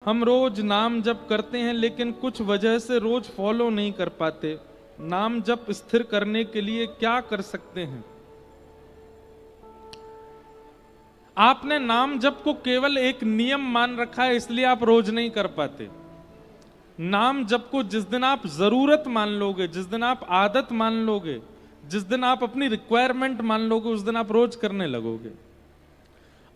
हम रोज नाम जप करते हैं लेकिन कुछ वजह से रोज फॉलो नहीं कर पाते। नाम जप स्थिर करने के लिए क्या कर सकते हैं? आपने नाम जप को केवल एक नियम मान रखा है, इसलिए आप रोज नहीं कर पाते। नाम जप को जिस दिन आप जरूरत मान लोगे, जिस दिन आप आदत मान लोगे, जिस दिन आप अपनी रिक्वायरमेंट मान लोगे, उस दिन आप रोज करने लगोगे।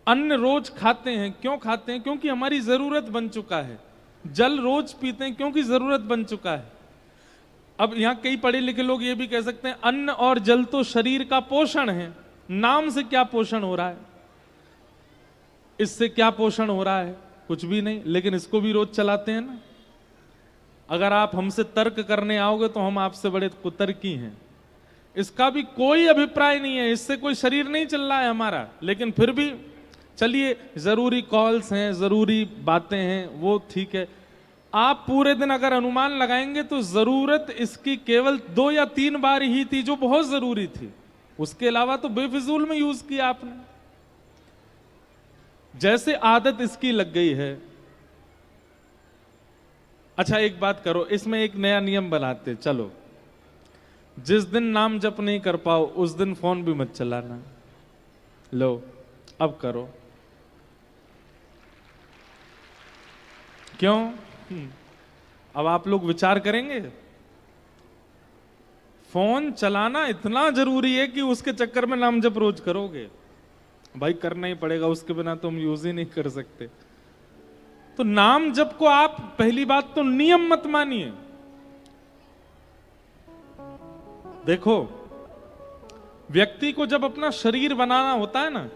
अन्न रोज खाते हैं, क्यों खाते हैं? क्योंकि हमारी जरूरत बन चुका है। जल रोज पीते हैं क्योंकि जरूरत बन चुका है। अब यहां कई पढ़े लिखे लोग ये भी कह सकते हैं अन्न और जल तो शरीर का पोषण है, नाम से क्या पोषण हो रहा है? इससे क्या पोषण हो रहा है? कुछ भी नहीं, लेकिन इसको भी रोज चलाते हैं ना। अगर आप हमसे तर्क करने आओगे तो हम आपसे बड़े कुतर्की हैं। इसका भी कोई अभिप्राय नहीं है, इससे कोई शरीर नहीं चल रहा है हमारा, लेकिन फिर भी चलिए, जरूरी कॉल्स हैं, जरूरी बातें हैं, वो ठीक है। आप पूरे दिन अगर अनुमान लगाएंगे तो जरूरत इसकी केवल 2 या 3 बार ही थी जो बहुत जरूरी थी, उसके अलावा तो बेफिजूल में यूज किया आपने। जैसे आदत इसकी लग गई है। अच्छा एक बात करो, इसमें एक नया नियम बनाते, चलो जिस दिन नाम जप नहीं कर पाओ उस दिन फोन भी मत चलाना। लो अब करो। क्यों? अब आप लोग विचार करेंगे। फोन चलाना इतना जरूरी है कि उसके चक्कर में नाम जप रोज करोगे? भाई करना ही पड़ेगा, उसके बिना तो हम यूज ही नहीं कर सकते। तो नाम जप को आप पहली बात तो नियम मत मानिए। देखो, व्यक्ति को जब अपना शरीर बनाना होता है ना,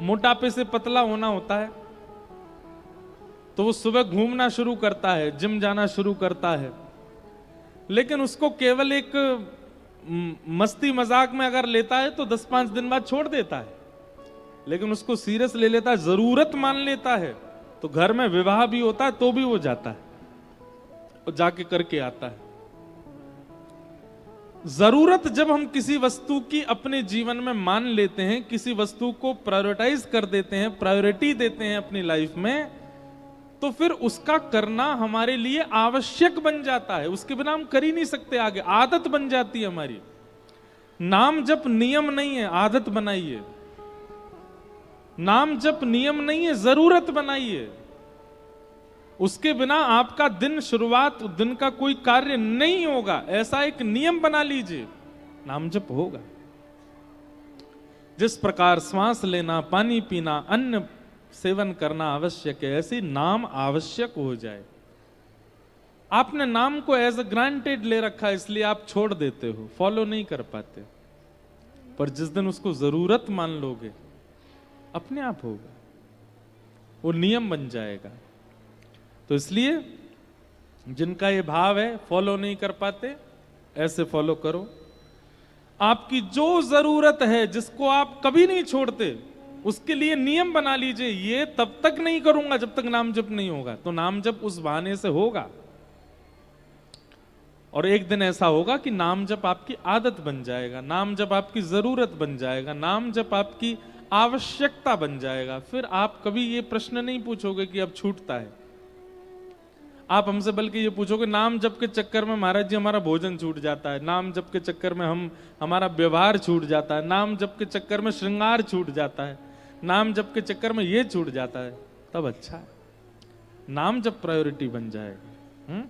मोटापे से पतला होना होता है, तो वो सुबह घूमना शुरू करता है, जिम जाना शुरू करता है। लेकिन उसको केवल एक मस्ती मजाक में अगर लेता है तो 10-5 दिन बाद छोड़ देता है। लेकिन उसको सीरियस ले लेता है, जरूरत मान लेता है, तो घर में विवाह भी होता है तो भी वो जाता है और जाके करके आता है। जरूरत जब हम किसी वस्तु की अपने जीवन में मान लेते हैं, किसी वस्तु को प्रायोरिटाइज कर देते हैं, प्रायोरिटी देते हैं अपनी लाइफ में, तो फिर उसका करना हमारे लिए आवश्यक बन जाता है। उसके बिना हम कर ही नहीं सकते आगे, आदत बन जाती है हमारी। नाम जप नियम नहीं है, आदत बनाइए। नाम जप नियम नहीं है, जरूरत बनाइए। उसके बिना आपका दिन, शुरुआत दिन का कोई कार्य नहीं होगा, ऐसा एक नियम बना लीजिए, नाम जप होगा। जिस प्रकार श्वास लेना, पानी पीना, अन्न सेवन करना आवश्यक है, ऐसे नाम आवश्यक हो जाए। आपने नाम को एज अ ग्रांटेड ले रखा है, इसलिए आप छोड़ देते हो, फॉलो नहीं कर पाते। पर जिस दिन उसको जरूरत मान लोगे, अपने आप होगा, वो नियम बन जाएगा। तो इसलिए जिनका ये भाव है फॉलो नहीं कर पाते, ऐसे फॉलो करो। आपकी जो जरूरत है, जिसको आप कभी नहीं छोड़ते, उसके लिए नियम बना लीजिए, ये तब तक नहीं करूंगा जब तक नाम जप नहीं होगा। तो नाम जप उस बहाने से होगा, और एक दिन ऐसा होगा कि नाम जप आपकी आदत बन जाएगा, नाम जप आपकी जरूरत बन जाएगा, नाम जप आपकी आवश्यकता बन जाएगा। फिर आप कभी ये प्रश्न नहीं पूछोगे कि अब छूटता है। आप हमसे बल्कि ये पूछोगे, नाम जप के चक्कर में महाराज जी हमारा भोजन छूट जाता है, नाम जप के चक्कर में हमारा व्यवहार छूट जाता है, नाम जप के चक्कर में श्रृंगार छूट जाता है, नाम जप के चक्कर में ये छूट जाता है। तब अच्छा है, नाम जप प्रायोरिटी बन जाएगा।